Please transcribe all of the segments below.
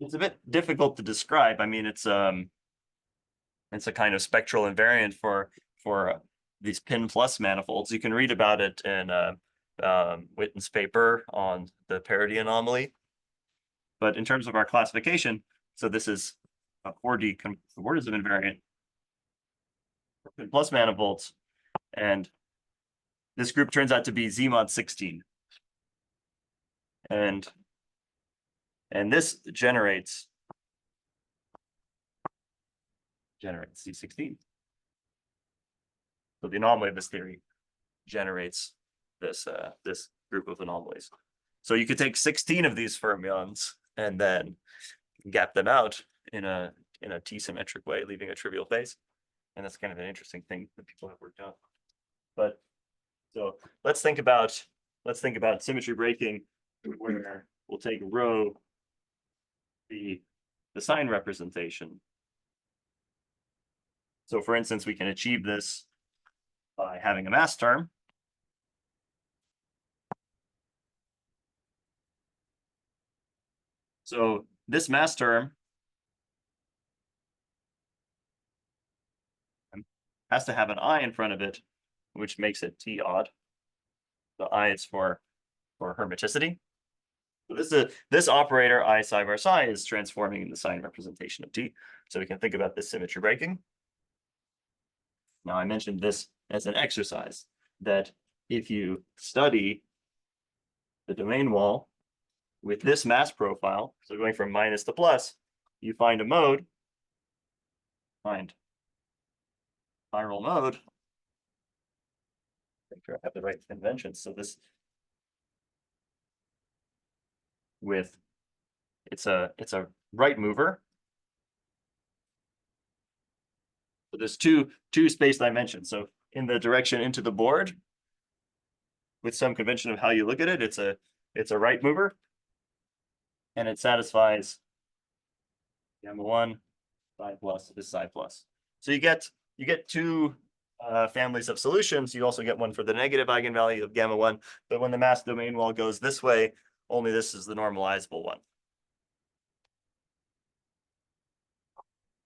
it's a bit difficult to describe. I mean, it's a kind of spectral invariant for these pin plus manifolds. You can read about it in Witten's paper on the parity anomaly. But in terms of our classification, so this is a 4D coordinative invariant for pin plus manifolds, and this group turns out to be Z mod 16. And this generates C16. So the anomaly of this theory generates this this group of anomalies. So you could take 16 of these fermions and then gap them out in a T-symmetric way, leaving a trivial phase. And that's kind of an interesting thing that people have worked out. But so let's think about symmetry breaking, where we'll take rho, the sign representation. So for instance, we can achieve this by having a mass term. So this mass term has to have an I in front of it, which makes it T odd. The I is for hermiticity. So this operator I psi bar psi is transforming in the sign representation of T. So we can think about this symmetry breaking. Now I mentioned this as an exercise, that if you study the domain wall with this mass profile, so going from minus to plus, you find a mode, find spiral mode. Make sure I have the right conventions. So this with it's a right mover. So there's two space dimensions. So in the direction into the board, with some convention of how you look at it, it's a right mover, and it satisfies gamma 1 psi plus is psi plus. So you get two families of solutions. You also get one for the negative eigenvalue of gamma 1, but when the mass domain wall goes this way, only this is the normalizable one.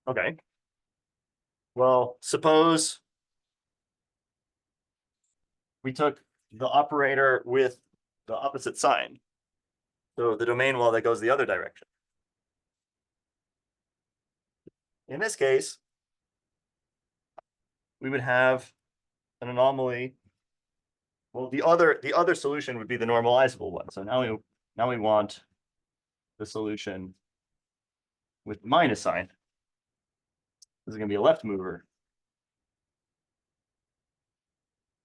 Okay. Well, suppose we took the operator with the opposite sign. So the domain wall that goes the other direction. In this case, we would have an anomaly. Well, the other solution would be the normalizable one. So now we want the solution with minus sign. This is going to be a left mover.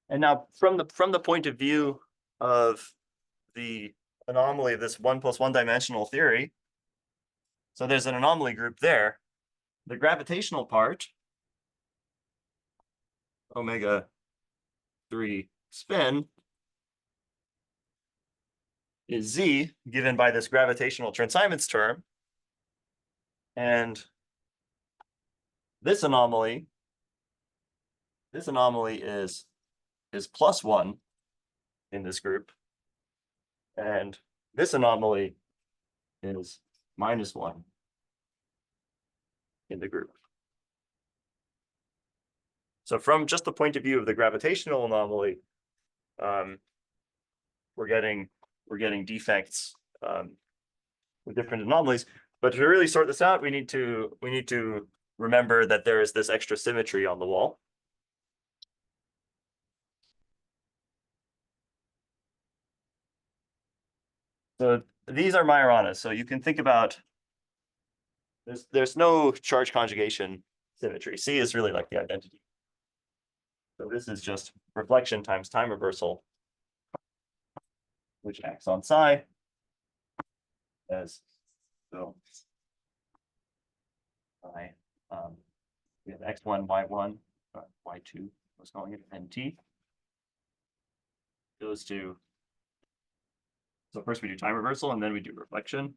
And now from the point of view of the anomaly of this 1 + 1 dimensional theory, so there's an anomaly group there. The gravitational part, omega 3 spin, is Z, given by this gravitational transassignments term. And this anomaly is +1 in this group. And this anomaly is -1 in the group. So from just the point of view of the gravitational anomaly, we're getting defects with different anomalies. But to really sort this out, we need to remember that there is this extra symmetry on the wall. So these are Majoranas. So you can think about there's no charge conjugation symmetry. C is really like the identity. So this is just reflection times time reversal, which acts on psi as so. We have x1, y1, y2, what's calling it, and t goes to. So first we do time reversal, and then we do reflection.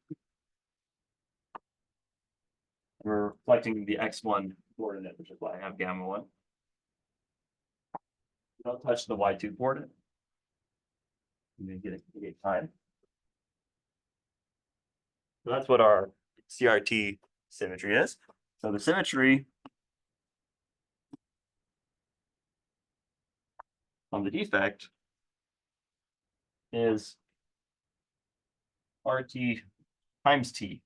We're reflecting the x1 coordinate, which is why I have gamma 1. Don't touch the y2 coordinate. You get time. So that's what our CRT symmetry is. So the symmetry on the defect is RT times T,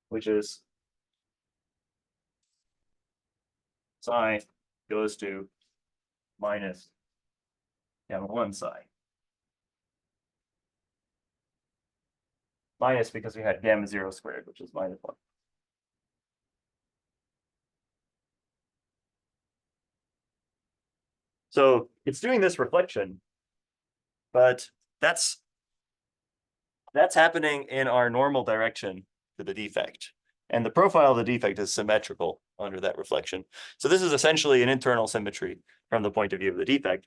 which is psi goes to minus gamma 1 psi. Minus because we had gamma 0 squared, which is minus 1. So it's doing this reflection, but that's happening in our normal direction to the defect. And the profile of the defect is symmetrical under that reflection. So this is essentially an internal symmetry from the point of view of the defect.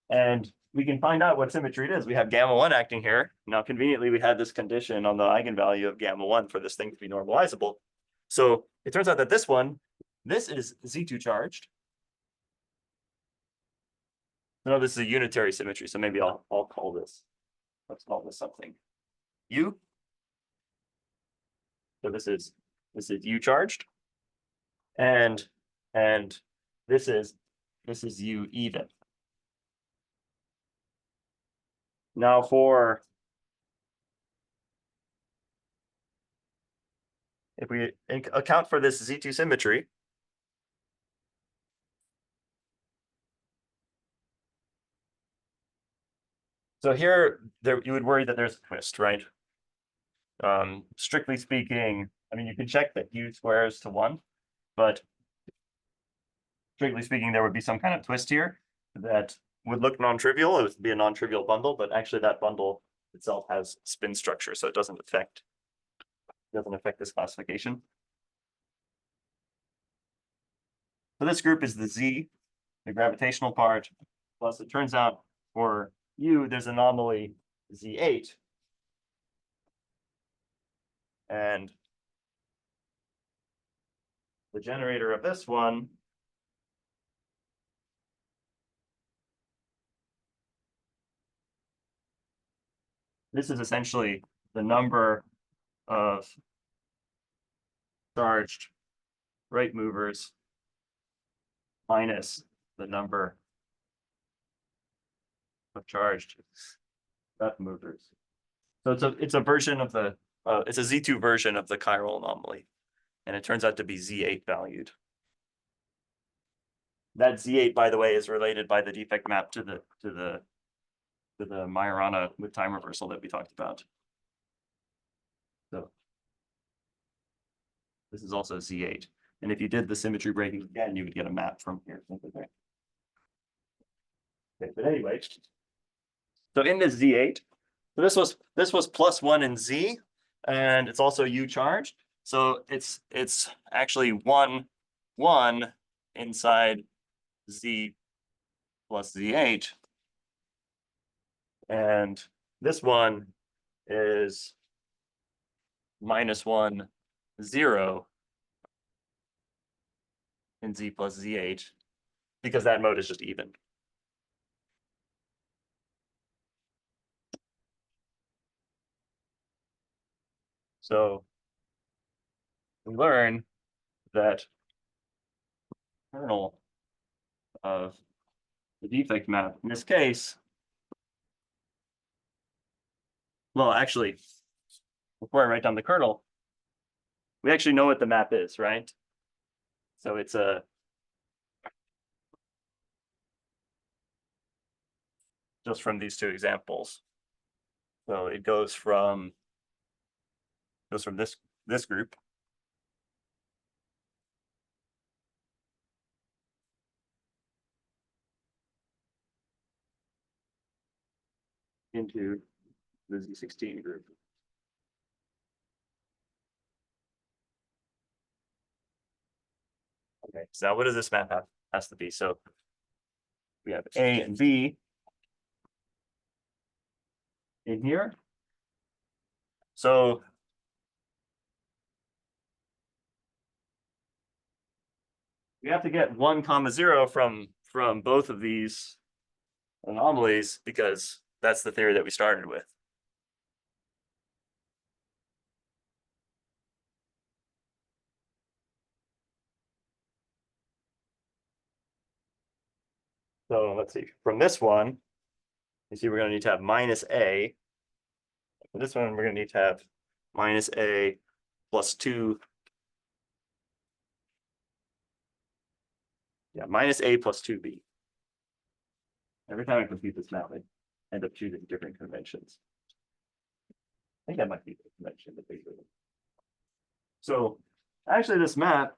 And we can find out what symmetry it is. We have gamma 1 acting here. Now, conveniently, we had this condition on the eigenvalue of gamma 1 for this thing to be normalizable. So it turns out that this is Z2 charged. No, this is a unitary symmetry. So maybe I'll call this, let's call this something U. So this is U charged. And this is U even. Now if we account for this Z2 symmetry, so here you would worry that there's a twist, right? Strictly speaking, I mean, you can check that U squares to 1, but strictly speaking, there would be some kind of twist here that would look non-trivial. It would be a non-trivial bundle, but actually that bundle itself has spin structure, so it doesn't affect this classification. So this group is the Z, the gravitational part, plus it turns out for U, there's anomaly Z8. And the generator of this one this is essentially the number of charged right movers minus the number of charged left movers. So it's a version of the it's a Z2 version of the chiral anomaly, and it turns out to be Z8 valued. That Z8, by the way, is related by the defect map to the Majorana with time reversal that we talked about. So this is also Z8. And if you did the symmetry breaking again, you would get a map from here. Okay, but anyway, so in this Z8, so this was +1 in Z, and it's also U charged. So it's actually 1, 1 inside Z plus Z8. And this one is -1, 0 in Z plus Z8, because that mode is just even. So we learn that kernel of the defect map in this case, well, actually, before I write down the kernel, we actually know what the map is, right? So it's just from these two examples. So it goes from this group into the Z16 group. Okay, so now what does this map have? Has to be? So we have A and B in here. So we have to get 1, 0 from both of these anomalies, because that's the theory that we started with. So let's see, from this one, you see we're going to need to have minus a. For this one, we're going to need to have minus a plus 2. Yeah, minus a plus 2b. Every time I compute this map, I end up choosing different conventions. I think that might be the convention that they do. So actually this map,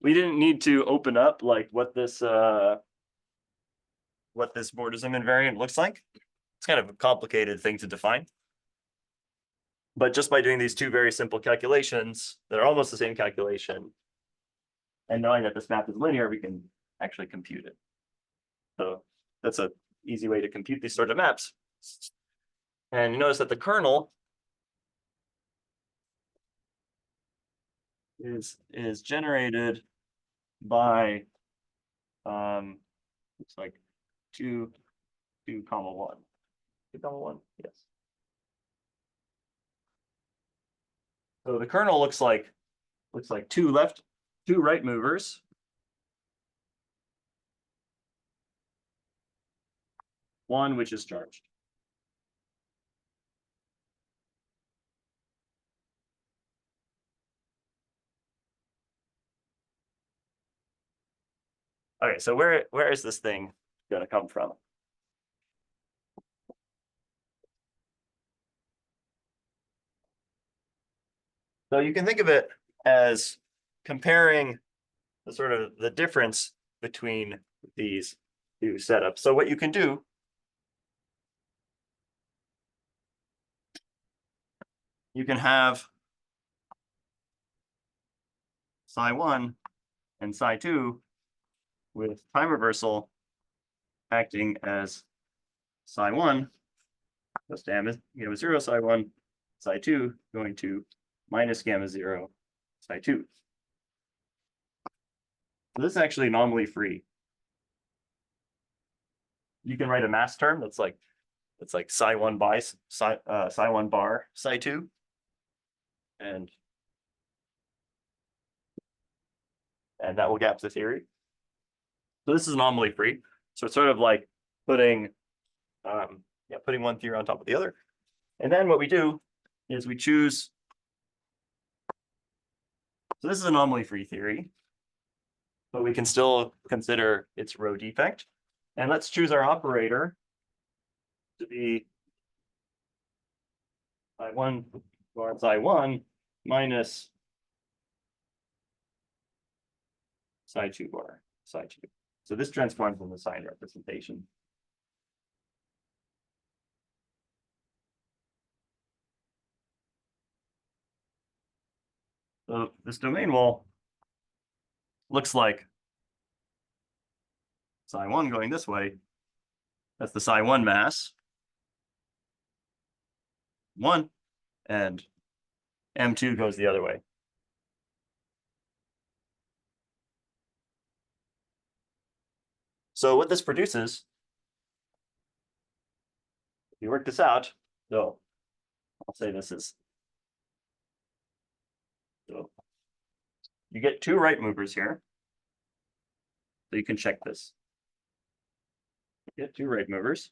we didn't need to open up like what this Bordism invariant looks like. It's kind of a complicated thing to define. But just by doing these two very simple calculations that are almost the same calculation, and knowing that this map is linear, we can actually compute it. So that's an easy way to compute these sort of maps. And you notice that the kernel is generated by looks like 2, 2, 1. 2, 1, yes. So the kernel looks like two right movers. One which is charged. Okay, so where is this thing going to come from? So you can think of it as comparing the sort of the difference between these two setups. So what you can do you can have psi1 and psi2 with time reversal acting as psi1 plus gamma 0 psi1, psi2 going to minus gamma 0 psi2. So this is actually anomaly free. You can write a mass term that's like psi1 by psi1 bar psi2, and that will gap the theory. So this is anomaly free. So it's sort of like putting putting one theory on top of the other. And then what we do is we choose. So this is anomaly free theory, but we can still consider its row defect. And let's choose our operator to be psi1 bar psi1 minus psi2 bar psi2. So this transforms into sign representation. So this domain wall looks like psi1 going this way. That's the psi1 mass. 1, and M2 goes the other way. So what this produces, if you work this out, so I'll say this is, so you get 2 right movers here. So you can check this. You get 2 right movers.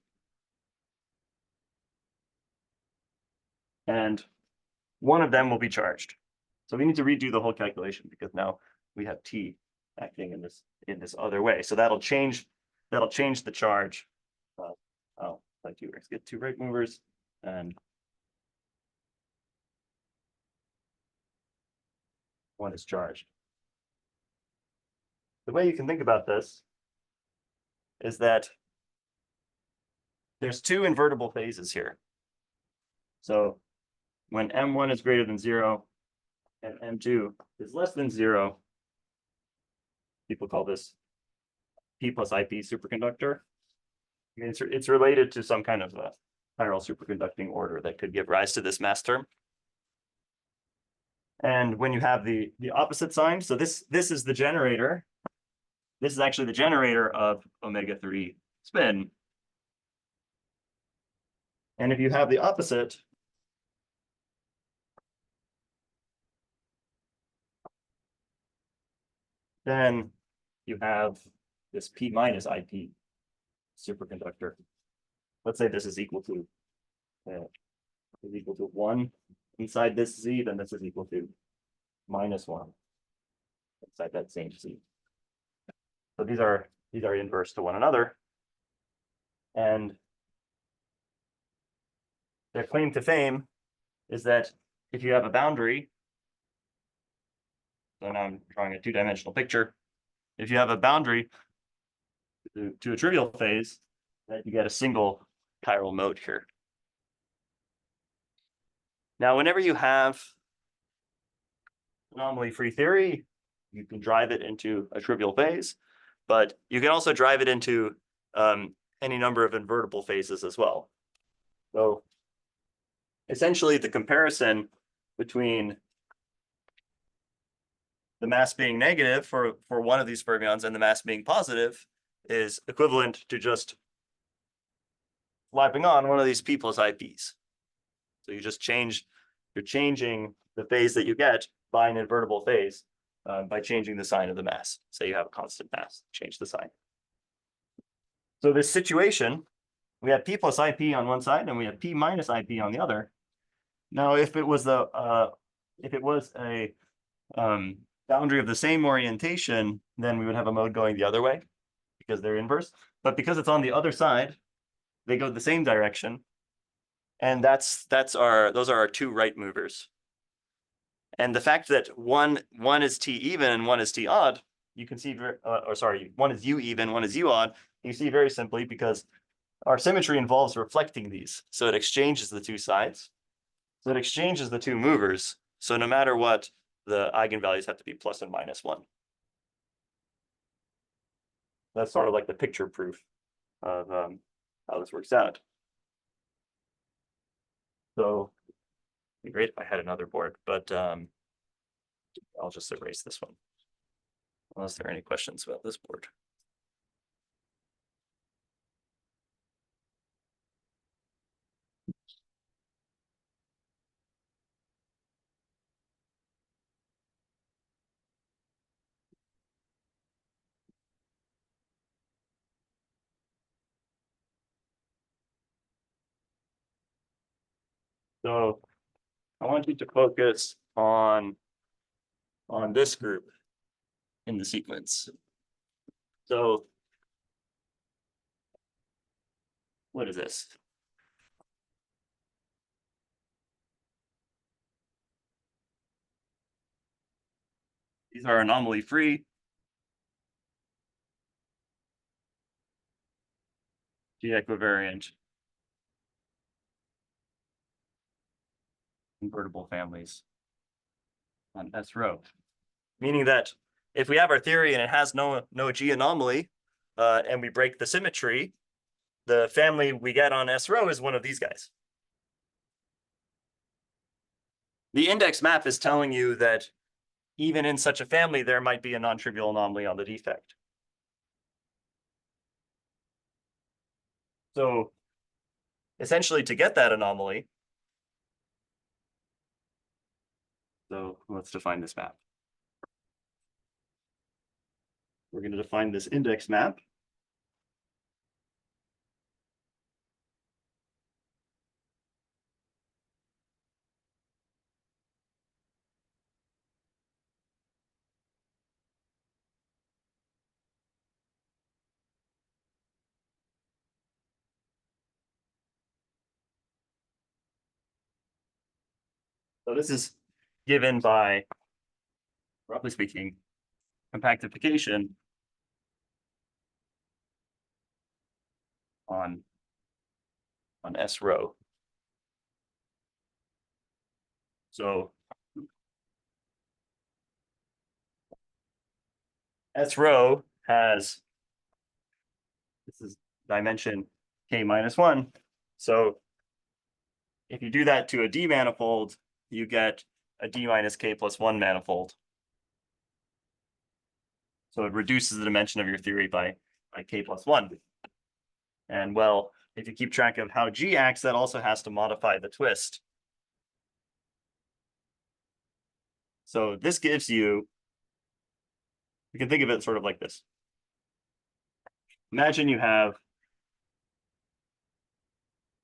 And one of them will be charged. So we need to redo the whole calculation because now we have T acting in this other way. So that'll change the charge. Like let's get 2 right movers and one is charged. The way you can think about this is that there's 2 invertible phases here. So when M1 is greater than 0 and M2 is less than 0, people call this P plus IP superconductor. I mean, it's related to some kind of a chiral superconducting order that could give rise to this mass term. And when you have the opposite sign, so this is the generator. This is actually the generator of omega-3 spin. And if you have the opposite, then you have this P minus IP superconductor. Let's say this is equal to 1 inside this Z, then this is equal to -1 inside that same Z. So these are inverse to one another, and their claim to fame is that if you have a boundary, so now I'm drawing a two-dimensional picture. If you have a boundary to a trivial phase, that you get a single chiral mode here. Now, whenever you have anomaly-free theory, you can drive it into a trivial phase, but you can also drive it into any number of invertible phases as well. So essentially, the comparison between the mass being negative for one of these fermions and the mass being positive is equivalent to just slapping on one of these P plus IPs. So you're changing the phase that you get by an invertible phase by changing the sign of the mass. Say you have a constant mass, change the sign. So this situation, we have P plus IP on one side and we have P minus IP on the other. Now, if it was a boundary of the same orientation, then we would have a mode going the other way because they're inverse. But because it's on the other side, they go the same direction. And those are our two right movers. And the fact that one is T even and one is T odd, you can see, one is U even, one is U odd. You see very simply because our symmetry involves reflecting these. So it exchanges the two sides. So it exchanges the two movers. So no matter what, the eigenvalues have to be plus and -1. That's sort of like the picture proof of how this works out. So it'd be great if I had another board, but I'll just erase this one. Unless there are any questions about this board. So I want you to focus on this group in the sequence. So what is this? These are anomaly-free G-equivariant invertible families on S row. Meaning that if we have our theory and it has no G anomaly, and we break the symmetry, the family we get on S row is one of these guys. The index map is telling you that even in such a family, there might be a non-trivial anomaly on the defect. So essentially, to get that anomaly, so let's define this map. We're going to define this index map. So this is given by, roughly speaking, compactification on S row. So S row has, this is dimension k minus 1. So if you do that to a D manifold, you get a D minus k plus 1 manifold. So it reduces the dimension of your theory by k plus 1. And well, if you keep track of how G acts, that also has to modify the twist. So this gives you, you can think of it sort of like this. imagine you have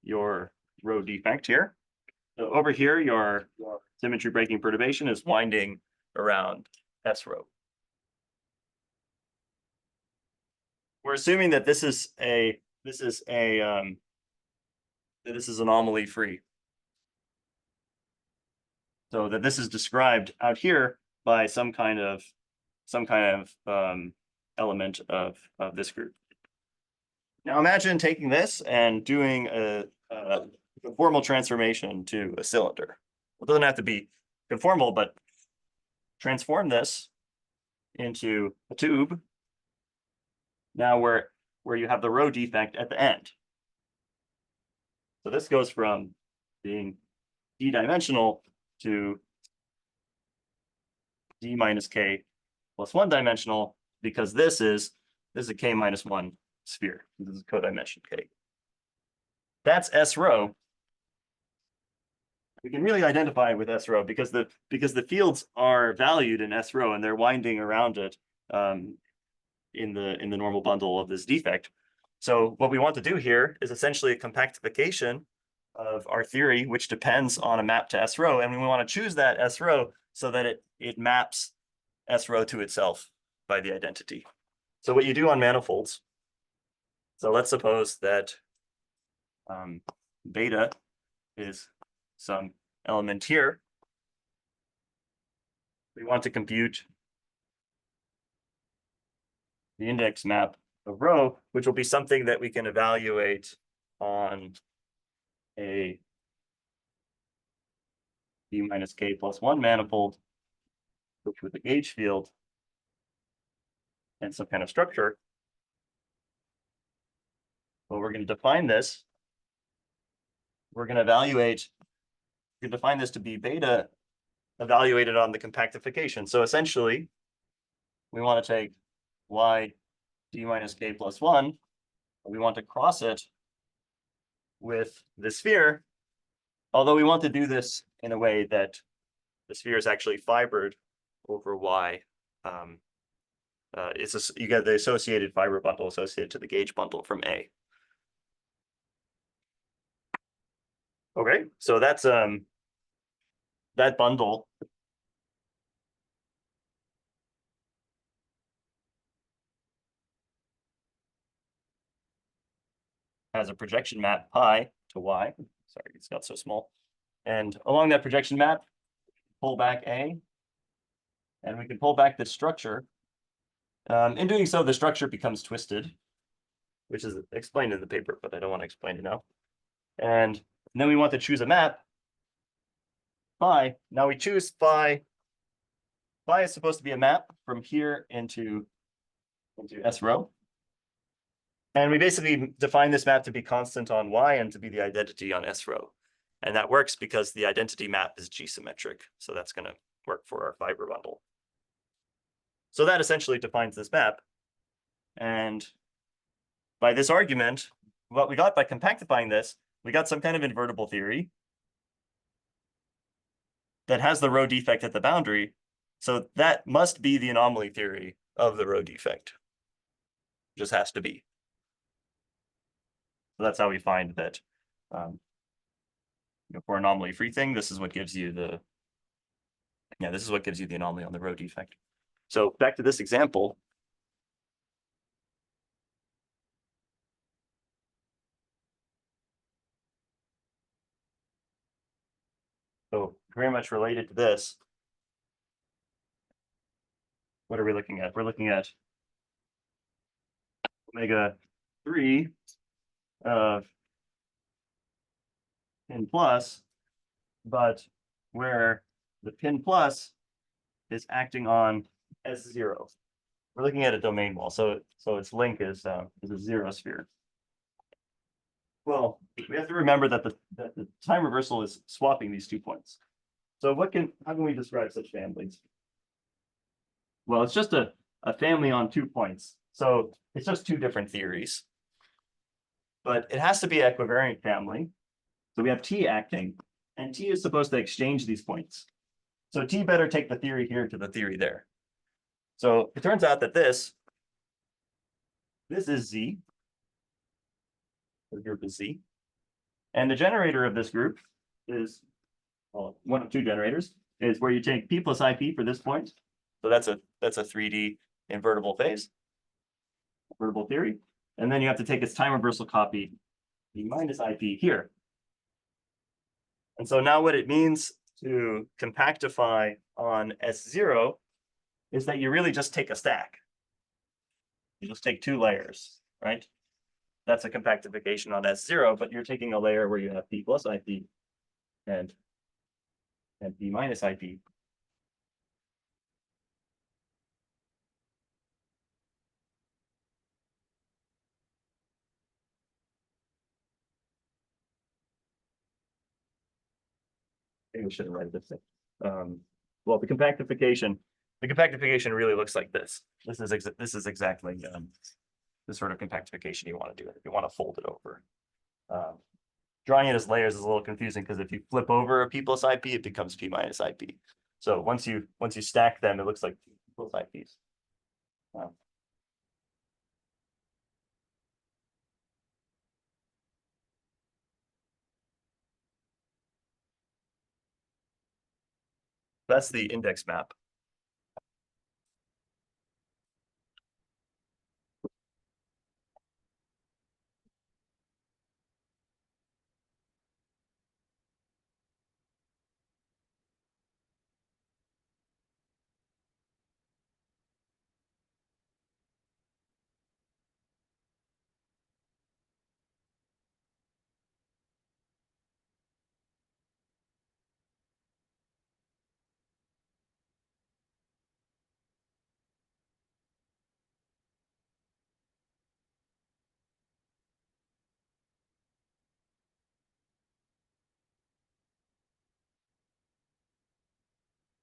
your row defect here. So over here, your symmetry breaking perturbation is winding around S row. We're assuming that this is anomaly free. So that this is described out here by some kind of element of this group. Now imagine taking this and doing a conformal transformation to a cylinder. It doesn't have to be conformal, but transform this into a tube. Now where you have the row defect at the end. So this goes from being d-dimensional to d minus k plus 1 dimensional, because this is a k minus 1 sphere. This is codimension k. That's S row. We can really identify with S row because the fields are valued in S row and they're winding around it in the normal bundle of this defect. So what we want to do here is essentially a compactification of our theory, which depends on a map to S row, and we want to choose that S row so that it maps S row to itself by the identity. So what you do on manifolds, so let's suppose that beta is some element here. We want to compute the index map of row, which will be something that we can evaluate on a d minus k plus 1 manifold with a gauge field and some kind of structure. Well, we're going to define this. We're going to define this to be beta evaluated on the compactification. So essentially, we want to take y d minus k plus 1. We want to cross it with the sphere, although we want to do this in a way that the sphere is actually fibered over y. You get the associated fiber bundle associated to the gauge bundle from A. Okay, so that's that bundle has a projection map pi to y. Sorry, it's got so small. And along that projection map, pull back A, and we can pull back the structure. In doing so, the structure becomes twisted, which is explained in the paper, but I don't want to explain it now. And then we want to choose a map, phi. Now we choose phi. Phi is supposed to be a map from here into S row. And we basically define this map to be constant on y and to be the identity on S row. And that works because the identity map is G-symmetric. So that's going to work for our fiber bundle. So that essentially defines this map. And by this argument, what we got by compactifying this, we got some kind of invertible theory that has the row defect at the boundary. So that must be the anomaly theory of the row defect. Just has to be. So that's how we find that for anomaly free thing, this is what gives you the anomaly on the row defect. So back to this example. So very much related to this. What are we looking at? We're looking at omega 3 of pin plus, but where the pin plus is acting on S0. We're looking at a domain wall, so its link is a zero sphere. Well, we have to remember that the time reversal is swapping these 2 points. So how can we describe such families? Well, it's just a family on 2 points. So it's just 2 different theories. But it has to be an equivariant family. So we have T acting, and T is supposed to exchange these points. So T better take the theory here to the theory there. So it turns out that this This is Z. The group is Z. And the generator of this group is, well, one of two generators, is where you take P plus IP for this point. So that's a 3D invertible phase, invertible theory. And then you have to take its time reversal copy, P minus IP here. And so now what it means to compactify on S0 is that you really just take a stack. You just take two layers, right? That's a compactification on S0, but you're taking a layer where you have P plus IP and P minus IP. Maybe we shouldn't write this thing. Well, the compactification really looks like this. This is exactly the sort of compactification you want to do. If you want to fold it over. Drawing it as layers is a little confusing because if you flip over a P plus IP, it becomes P minus IP. So once you stack them, it looks like P plus IPs. That's the index map.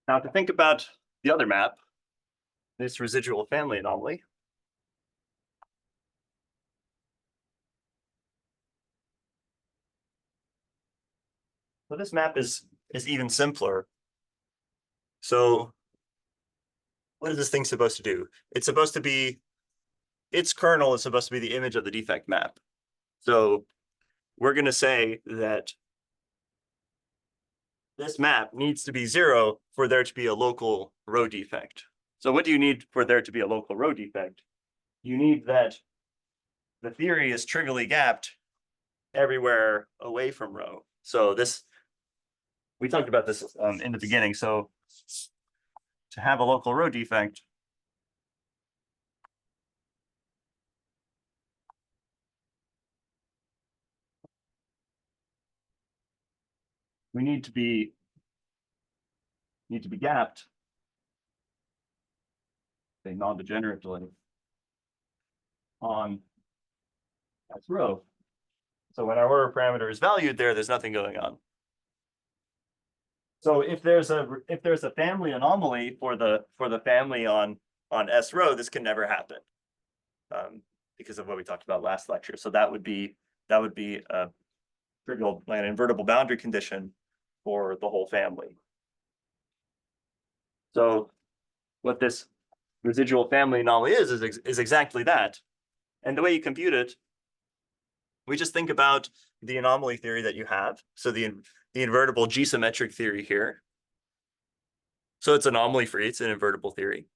Now to think about the other map, this residual family anomaly. So this map is even simpler. So what is this thing supposed to do? It's supposed to be, its kernel is supposed to be the image of the defect map. So we're going to say that this map needs to be 0 for there to be a local row defect. So what do you need for there to be a local row defect? You need that the theory is trivially gapped everywhere away from row. So this, we talked about this in the beginning. So to have a local row defect, we need to be gapped, say non-degenerately, on S row. So when our order parameter is valued there, there's nothing going on. So if there's a family anomaly for the family on S row, this can never happen, because of what we talked about last lecture. So that would be a trivial, like an invertible boundary condition for the whole family. So what this residual family anomaly is exactly that. And the way you compute it, we just think about the anomaly theory that you have. So the invertible G-symmetric theory here. So it's anomaly free, it's an invertible theory.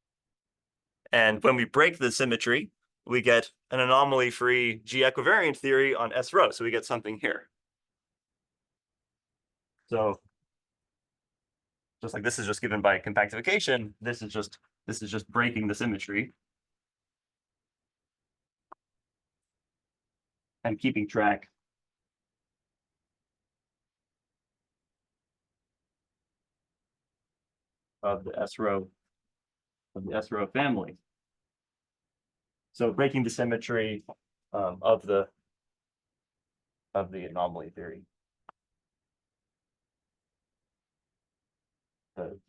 And when we break the symmetry, we get an anomaly free G equivariant theory on S row. So we get something here. So just like this is just given by compactification, this is just breaking the symmetry and keeping track of the S row family. So breaking the symmetry of the anomaly theory,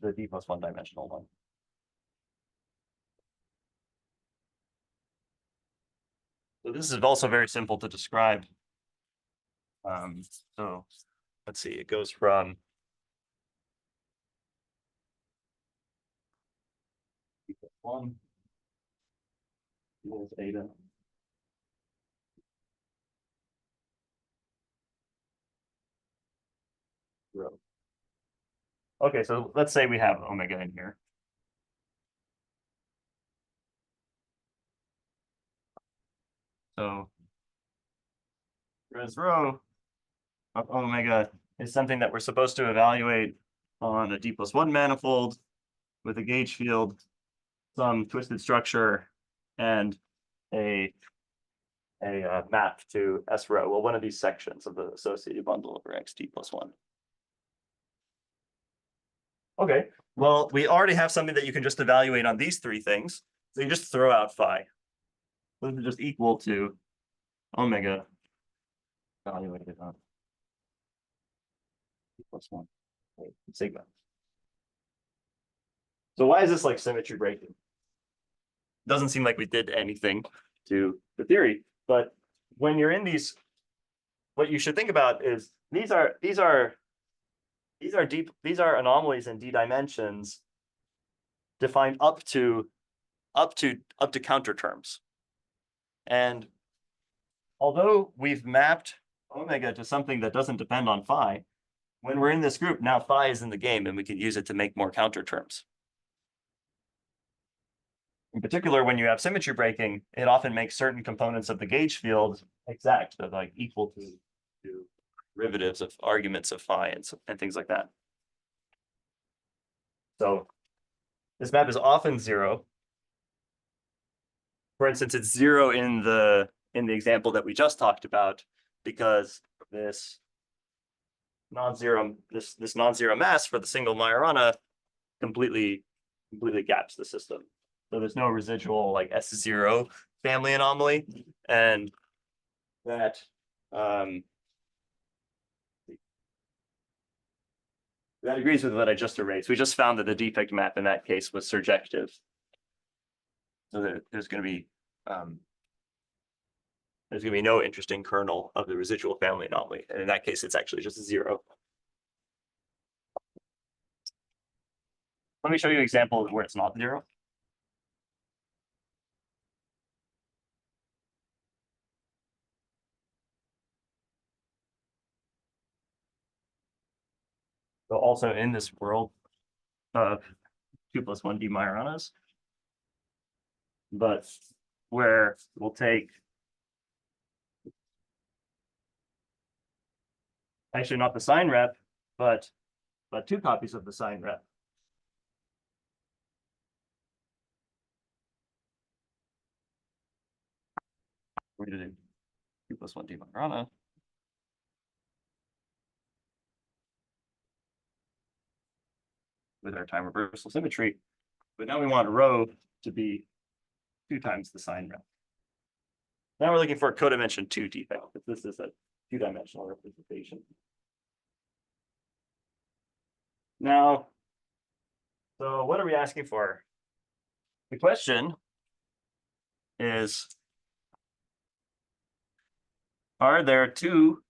the D plus one dimensional one. So this is also very simple to describe. So let's see, it goes from one equals eta rho. Okay, so let's say we have omega in here. So res rho of omega is something that we're supposed to evaluate on a d+1 manifold with a gauge field, some twisted structure, and a map to S rho. Well, one of these sections of the associated bundle over xt+1. Okay, well, we already have something that you can just evaluate on these three things. So you just throw out phi. This is just equal to omega evaluated on t+1 sigma. So why is this like symmetry breaking? Doesn't seem like we did anything to the theory, but when you're in these, what you should think about is these are anomalies in d dimensions defined up to counter terms. And although we've mapped omega to something that doesn't depend on phi, when we're in this group, now phi is in the game and we can use it to make more counter terms. In particular, when you have symmetry breaking, it often makes certain components of the gauge field exact, so like equal to derivatives of arguments of phi and things like that. So this map is often zero. For instance, it's zero in the example that we just talked about because this non-zero mass for the single Majorana completely gaps the system. So there's no residual like S0 family anomaly, and that agrees with what I just erased. We just found that the defect map in that case was surjective. So there's going to be no interesting kernel of the residual family anomaly, and in that case, it's actually just a zero. Let me show you an example where it's not zero. So also in this world of 2+1 d Majoranas, but where we'll take actually not the sign rep, but two copies of the sign rep. We're going to do 2+1 d Majorana. With our time reversal symmetry, but now we want rho to be 2 times the sign rep. Now we're looking for a codimension 2 defect, if this is a 2-dimensional representation. Now, so what are we asking for? The question is, are there 2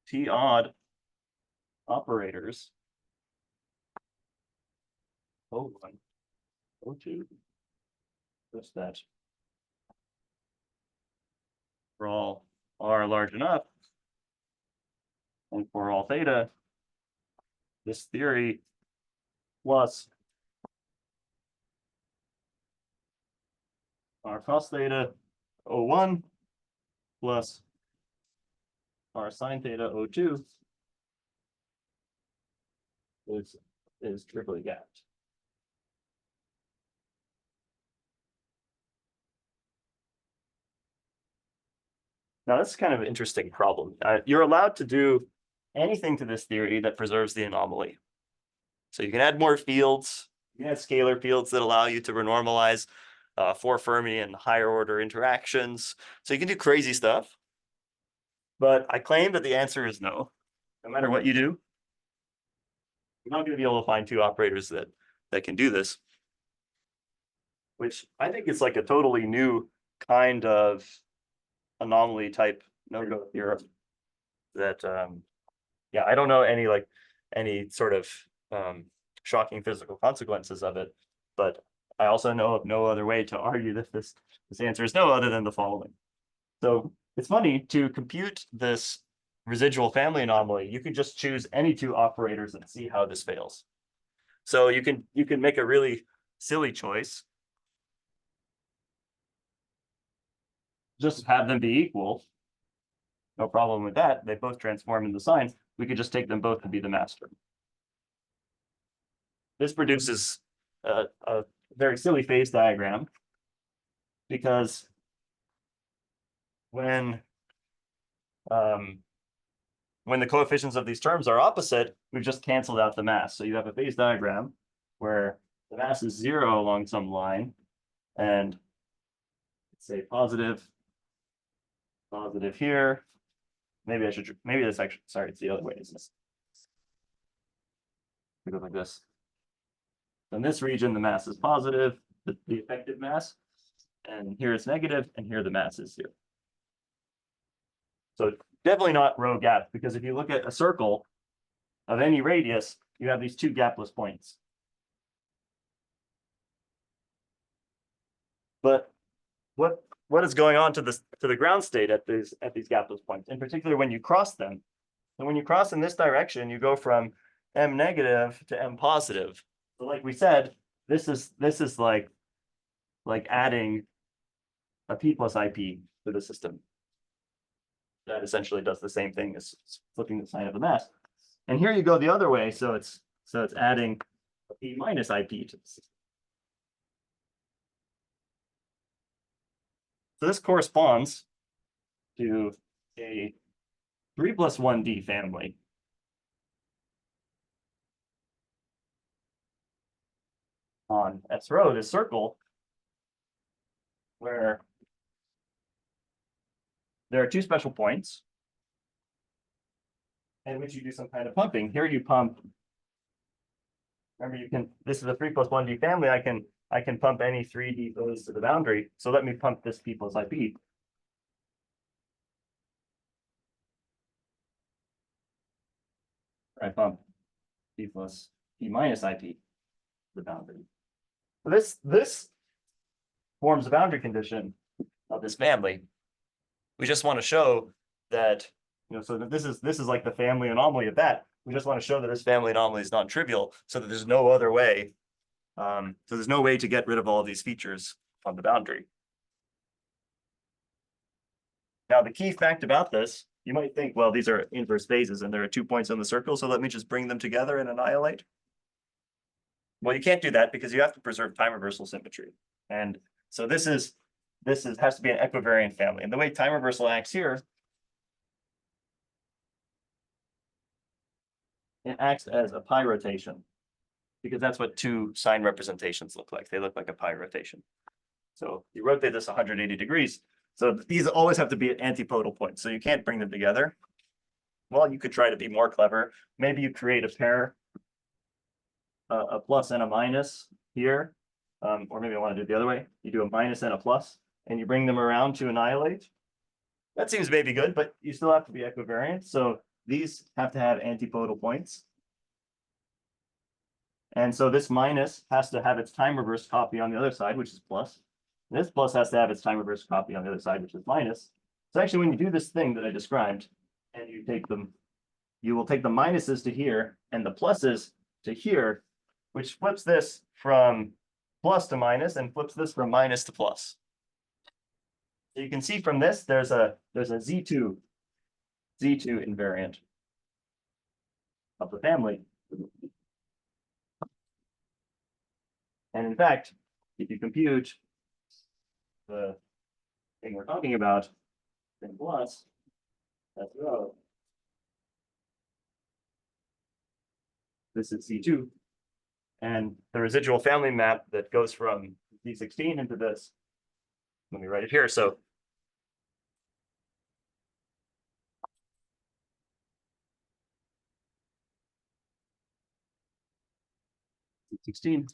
T-odd operators, O1, O2, such that for all R large enough, and for all theta, this theory plus R cos theta O1 plus R sine theta O2 is triply gapped. Now, this is kind of an interesting problem. You're allowed to do anything to this theory that preserves the anomaly. So you can add more fields, you can add scalar fields that allow you to renormalize 4 Fermi and higher order interactions. So you can do crazy stuff. But I claim that the answer is no. No matter what you do, you're not going to be able to find 2 operators that can do this. Which I think is like a totally new kind of anomaly type no-go theorem that yeah, I don't know any sort of shocking physical consequences of it, but I also know of no other way to argue that this answer is no other than the following. So it's funny to compute this residual family anomaly, you could just choose any two operators and see how this fails. So you can make a really silly choice. Just have them be equal. No problem with that. They both transform into signs. We could just take them both to be the master. This produces a very silly phase diagram because when the coefficients of these terms are opposite, we've just canceled out the mass. So you have a phase diagram where the mass is 0 along some line, and say positive here. Maybe that's actually, sorry, it's the other way. It goes like this. In this region, the mass is positive, the effective mass, and here it's negative, and here the mass is 0. So definitely not row gaps, because if you look at a circle of any radius, you have these two gapless points. But what is going on to the ground state at these gapless points, in particular when you cross them? And when you cross in this direction, you go from m negative to m positive. So like we said, this is like adding a p plus ip to the system. That essentially does the same thing as flipping the sign of the mass. And here you go the other way, so it's adding a p minus ip to the system. So this corresponds to a 3 plus 1D family. On S row, this circle, where there are two special points in which you do some kind of pumping. Here you pump. Remember, this is a 3 plus 1D family. I can pump any 3D flows to the boundary. So let me pump this p plus ip. I pump p plus p minus ip to the boundary. This forms a boundary condition of this family. We just want to show that, so that this is like the family anomaly of that. We just want to show that this family anomaly is non-trivial, so that there's no other way. So there's no way to get rid of all of these features on the boundary. Now, the key fact about this, you might think, well, these are inverse phases and there are 2 points on the circle, so let me just bring them together and annihilate. Well, you can't do that because you have to preserve time reversal symmetry. And so this has to be an equivariant family. And the way time reversal acts here, it acts as a pi rotation, because that's what two sign representations look like. They look like a pi rotation. So you rotate this 180 degrees. So these always have to be at antipodal points. So you can't bring them together. Well, you could try to be more clever. Maybe you create a pair, a plus and a minus here. Or maybe I want to do it the other way. You do a minus and a plus, and you bring them around to annihilate. That seems maybe good, but you still have to be equivariant. So these have to have antipodal points. And so this minus has to have its time reverse copy on the other side, which is plus. This plus has to have its time reverse copy on the other side, which is minus. So actually, when you do this thing that I described, and you take them, you will take the minuses to here and the pluses to here, which flips this from plus to minus and flips this from minus to plus. So you can see from this, there's a Z2 invariant of the family. And in fact, if you compute the thing we're talking about, then plus, that's rho. This is C2. And the residual family map that goes from Z16 into this, let me write it here. So Z16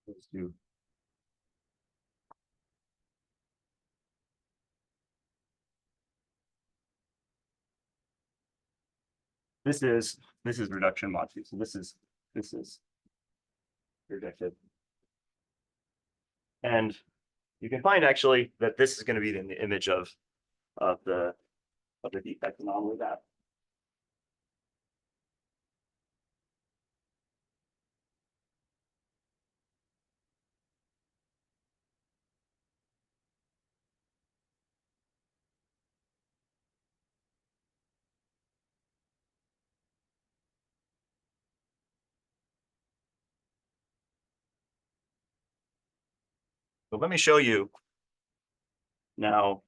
goes to this is reduction mod 2. So this is rejected. And you can find actually that this is going to be in the image of the of the defect anomaly map. So let me show you now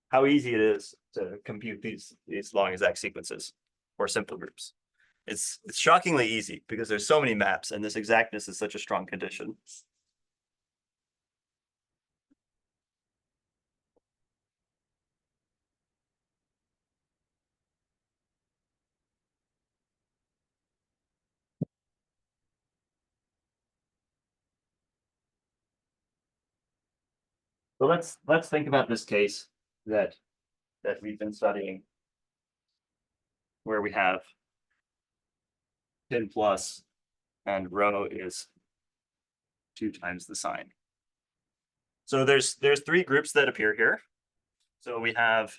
how easy it is to compute these long exact sequences for simple groups. It's shockingly easy because there's so many maps and this exactness is such a strong condition. So let's think about this case that we've been studying, where we have pin plus and rho is 2 times the sign. So there's 3 groups that appear here. So we have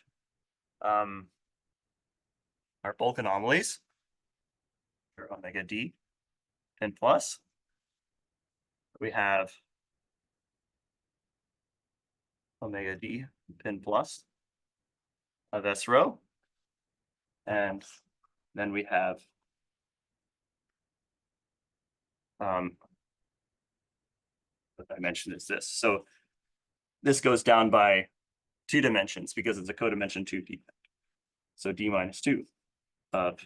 our bulk anomalies, or omega d, pin plus. We have omega d, pin plus of S rho. And then we have what dimension is this? So this goes down by 2 dimensions because it's a codimension 2 defect. So d minus 2 of,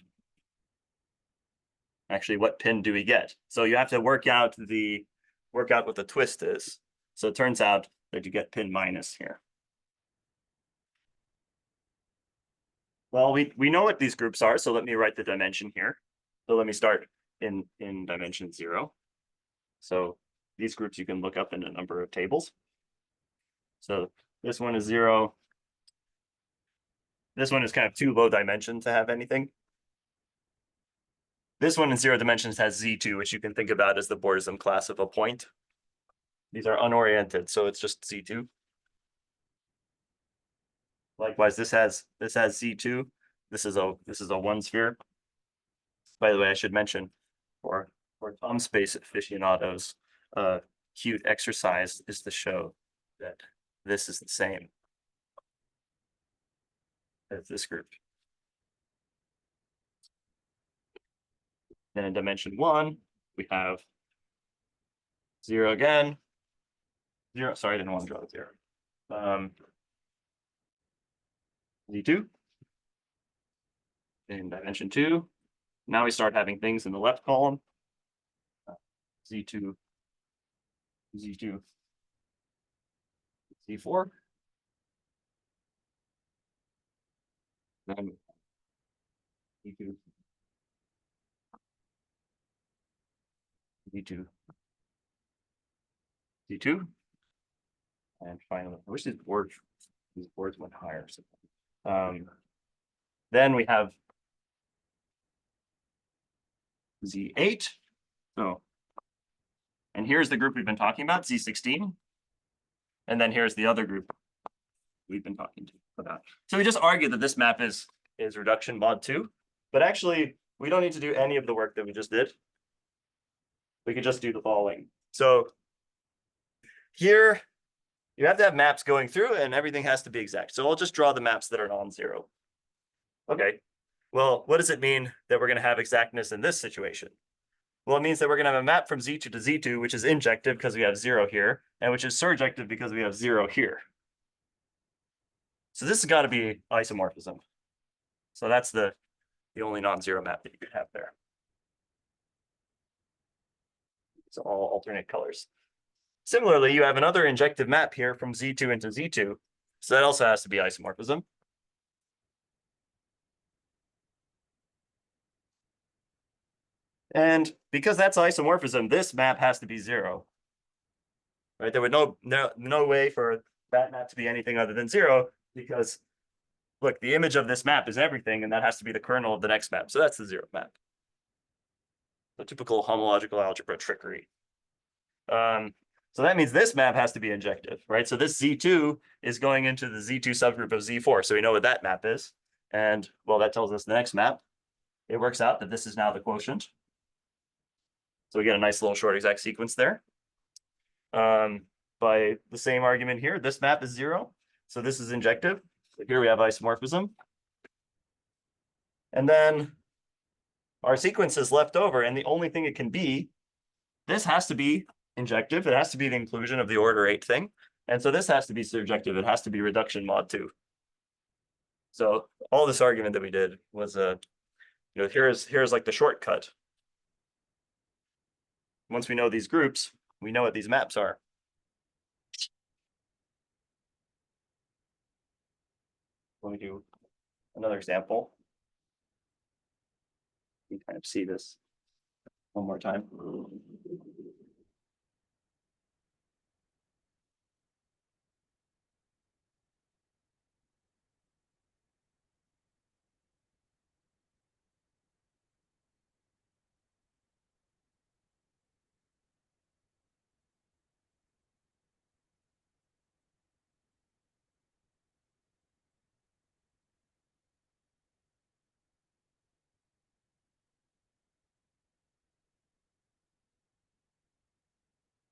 actually, what pin do we get? So you have to work out what the twist is. So it turns out that you get pin minus here. Well, we know what these groups are, so let me write the dimension here. So let me start in dimension 0. So these groups you can look up in a number of tables. So this one is 0. This one is kind of too low dimension to have anything. This one in 0 dimensions has Z2, which you can think about as the Borsum class of a point. These are unoriented, so it's just Z2. Likewise, this has Z2. This is a 1 sphere. By the way, I should mention for Tom space aficionados, cute exercise is to show that this is the same as this group. Then in dimension 1, we have 0 again. 0, sorry, I didn't want to draw 0. Z2. In dimension 2, now we start having things in the left column. Z2, Z2, Z4. Then Z2, Z2, Z2. And finally, I wish these boards went higher. So, then we have Z8. So, and here's the group we've been talking about, Z16. And then here's the other group we've been talking about. So we just argued that this map is reduction mod 2, but actually we don't need to do any of the work that we just did. We could just do the following. So here you have to have maps going through and everything has to be exact. So I'll just draw the maps that are non-zero. Okay, well, what does it mean that we're going to have exactness in this situation? Well, it means that we're going to have a map from Z2 to Z2, which is injective because we have 0 here, and which is surjective because we have 0 here. So this has got to be isomorphism. So that's the only non-zero map that you could have there. It's all alternate colors. Similarly, you have another injective map here from Z2 into Z2. So that also has to be isomorphism. And because that's isomorphism, this map has to be 0. Right? There would no way for that map to be anything other than 0, because look, the image of this map is everything, and that has to be the kernel of the next map. So that's the 0 map. The typical homological algebra trickery. So that means this map has to be injective, right? So this Z2 is going into the Z2 subgroup of Z4. So we know what that map is. And well, that tells us the next map. It works out that this is now the quotient. So we get a nice little short exact sequence there. By the same argument here, this map is 0. So this is injective. So here we have isomorphism. And then our sequence is left over, and the only thing it can be, this has to be injective. It has to be the inclusion of the order 8 thing. And so this has to be surjective. It has to be reduction mod 2. So all this argument that we did was, here's like the shortcut. Once we know these groups, we know what these maps are. Let me do another example. You can kind of see this one more time.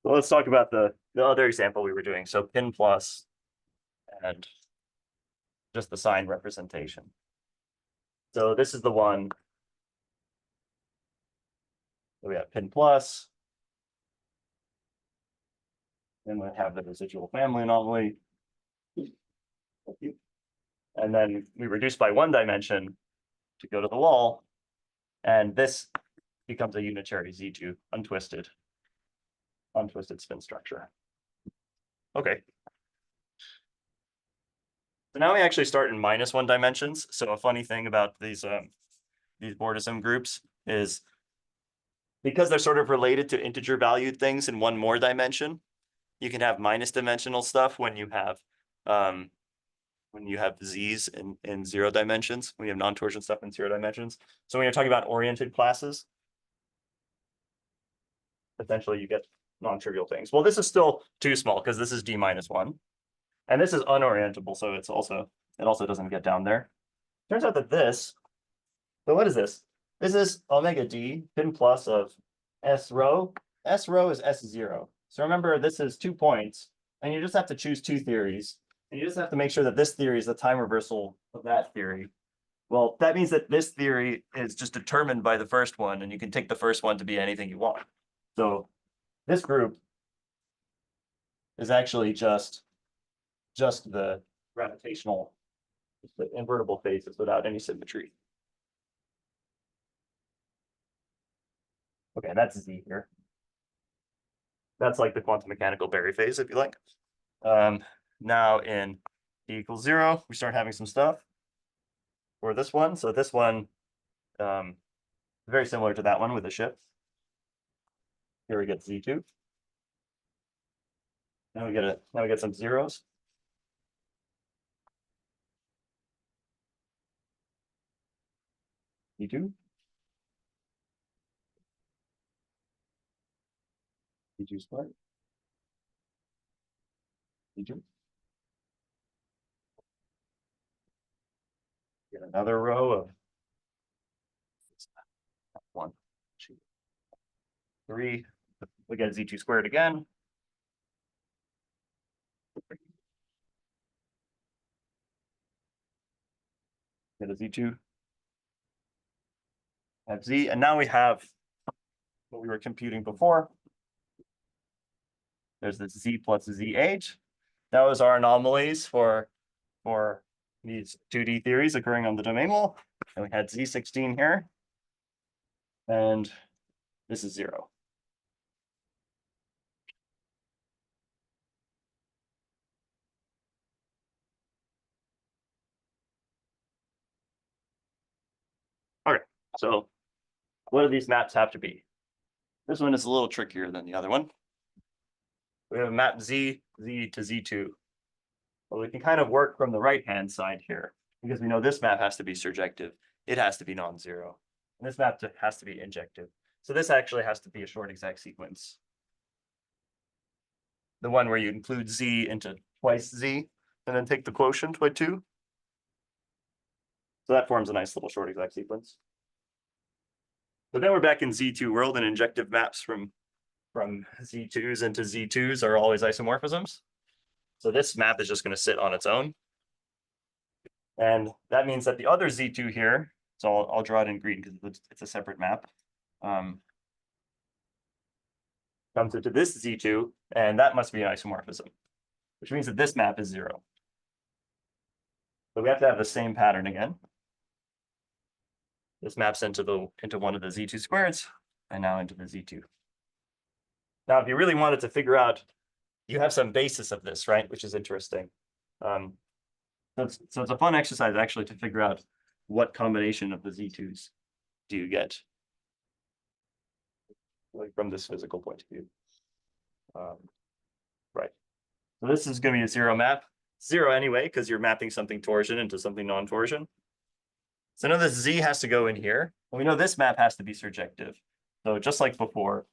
So let's talk about the other example we were doing. So pin plus and just the sign representation. So this is the one. So we have pin plus. Then we have the residual family anomaly. And then we reduce by 1 dimension to go to the wall. And this becomes a unitary Z2 untwisted spin structure. Okay. So now we actually start in -1 dimensions. So a funny thing about these Bordism groups is because they're sort of related to integer valued things in one more dimension, you can have minus dimensional stuff when you have z's in 0 dimensions, when you have non-torsion stuff in 0 dimensions. So when you're talking about oriented classes, essentially you get non-trivial things. Well, this is still too small because this is d-1. And this is unorientable, so it also doesn't get down there. Turns out that so what is this? This is omega d, pin plus of S rho. S rho is S0. So remember, this is 2 points, and you just have to choose 2 theories. And you just have to make sure that this theory is the time reversal of that theory. Well, that means that this theory is just determined by the first one, and you can take the first one to be anything you want. So this group is actually just the gravitational, the invertible phases without any symmetry. Okay, that's Z here. That's like the quantum mechanical Berry phase, if you like. Now in t = 0, we start having some stuff for this one. So this one, very similar to that one with the ship. Here we get Z2. Now we get some zeros. Z2. Z2 squared. Z2. Get another row of 1, 2, 3. We get Z2 squared again. Get a Z2. Have Z, and now we have what we were computing before. There's this Z plus ZH. That was our anomalies for these 2D theories occurring on the domain wall. And we had Z16 here. And this is 0. Okay, so what do these maps have to be? This one is a little trickier than the other one. We have a map Z to Z2. Well, we can kind of work from the right-hand side here because we know this map has to be surjective. It has to be non-zero. And this map has to be injective. So this actually has to be a short exact sequence. the one where you include z into twice z, and then take the quotient by 2. So that forms a nice little short exact sequence. But then we're back in Z2 world, and injective maps from Z2s into Z2s are always isomorphisms. So this map is just going to sit on its own. And that means that the other Z2 here, so I'll draw it in green because it's a separate map, comes into this Z2, and that must be an isomorphism, which means that this map is 0. So we have to have the same pattern again. This maps into one of the Z2 squareds, and now into the Z2. Now, if you really wanted to figure out, you have some basis of this, right? Which is interesting. So it's a fun exercise actually to figure out what combination of the Z2s do you get, like from this physical point of view. Right. So this is going to be a 0 map. 0 anyway, because you're mapping something torsion into something non-torsion. So now this Z has to go in here. And we know this map has to be surjective. So just like before,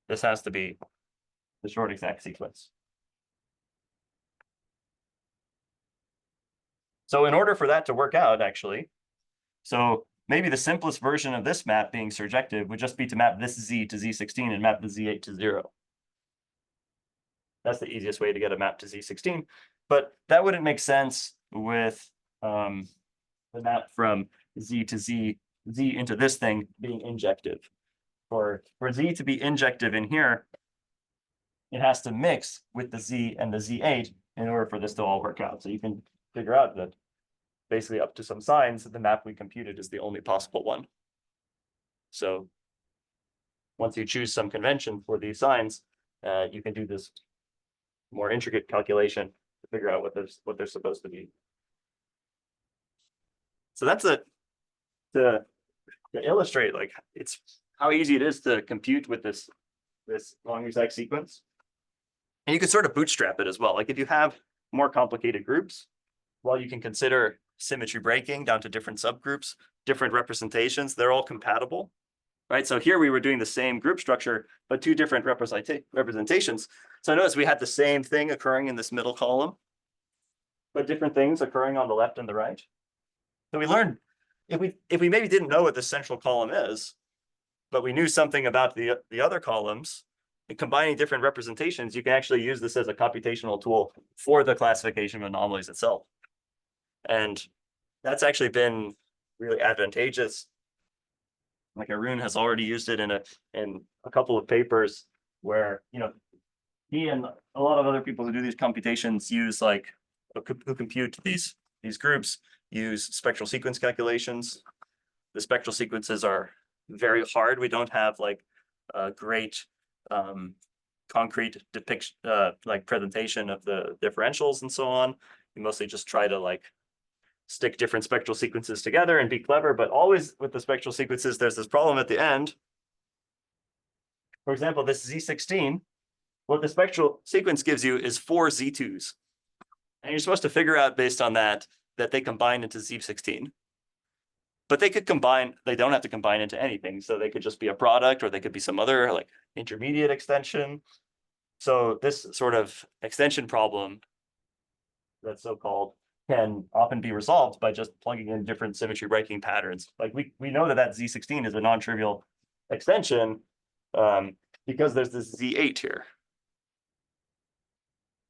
this has to be the short exact sequence. So in order for that to work out, actually, so maybe the simplest version of this map being surjective would just be to map this Z to Z16 and map the Z8 to 0. That's the easiest way to get a map to Z16. But that wouldn't make sense with the map from Z to Z into this thing being injective. For Z to be injective in here, it has to mix with the Z and the Z8 in order for this to all work out. So you can figure out that basically up to some signs, the map we computed is the only possible one. So once you choose some convention for these signs, you can do this more intricate calculation to figure out what they're supposed to be. So that's to illustrate like it's how easy it is to compute with this long exact sequence. And you can sort of bootstrap it as well. Like if you have more complicated groups, well, you can consider symmetry breaking down to different subgroups, different representations. They're all compatible, right? So here we were doing the same group structure, but 2 different representations. So notice we had the same thing occurring in this middle column, but different things occurring on the left and the right. So we learned if we maybe didn't know what the central column is, but we knew something about the other columns, and combining different representations, you can actually use this as a computational tool for the classification of anomalies itself. And that's actually been really advantageous. Like Arun has already used it in a couple of papers where, you know, he and a lot of other people who do these computations use like who compute these groups use spectral sequence calculations. The spectral sequences are very hard. We don't have like a great concrete depiction, like presentation of the differentials and so on. We mostly just try to like stick different spectral sequences together and be clever, but always with the spectral sequences, there's this problem at the end. For example, this Z16, what the spectral sequence gives you is 4 Z2s. And you're supposed to figure out based on that they combine into Z16. But they could combine, they don't have to combine into anything. So they could just be a product, or they could be some other like intermediate extension. So this sort of extension problem that's so-called can often be resolved by just plugging in different symmetry breaking patterns. Like we know that Z16 is a non-trivial extension because there's this Z8 here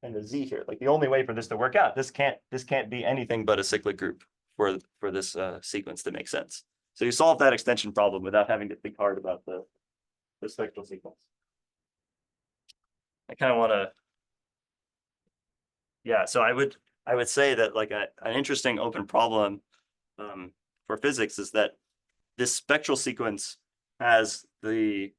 and the Z here. Like the only way for this to work out, this can't be anything but a cyclic group for this sequence to make sense. So you solve that extension problem without having to think hard about the spectral sequence. I kind of want to, yeah. So I would say that like an interesting open problem for physics is that this spectral sequence has the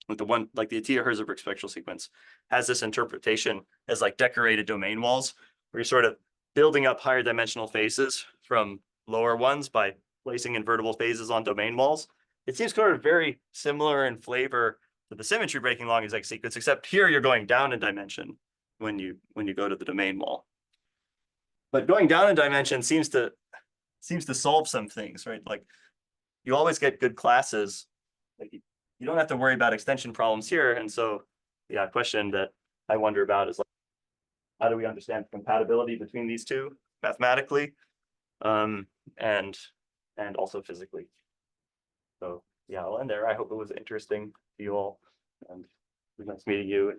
Atiyah-Herzberg spectral sequence has this interpretation as like decorated domain walls, where you're sort of building up higher dimensional phases from lower ones by placing invertible phases on domain walls. It seems sort of very similar in flavor to the symmetry breaking long exact sequence, except here you're going down in dimension when you go to the domain wall. But going down in dimension seems to solve some things, right? Like you always get good classes. Like you don't have to worry about extension problems here. And so, yeah, a question that I wonder about is like, how do we understand compatibility between these two mathematically, and also physically? So yeah, I'll end there. I hope it was interesting to you all, and it was nice meeting you.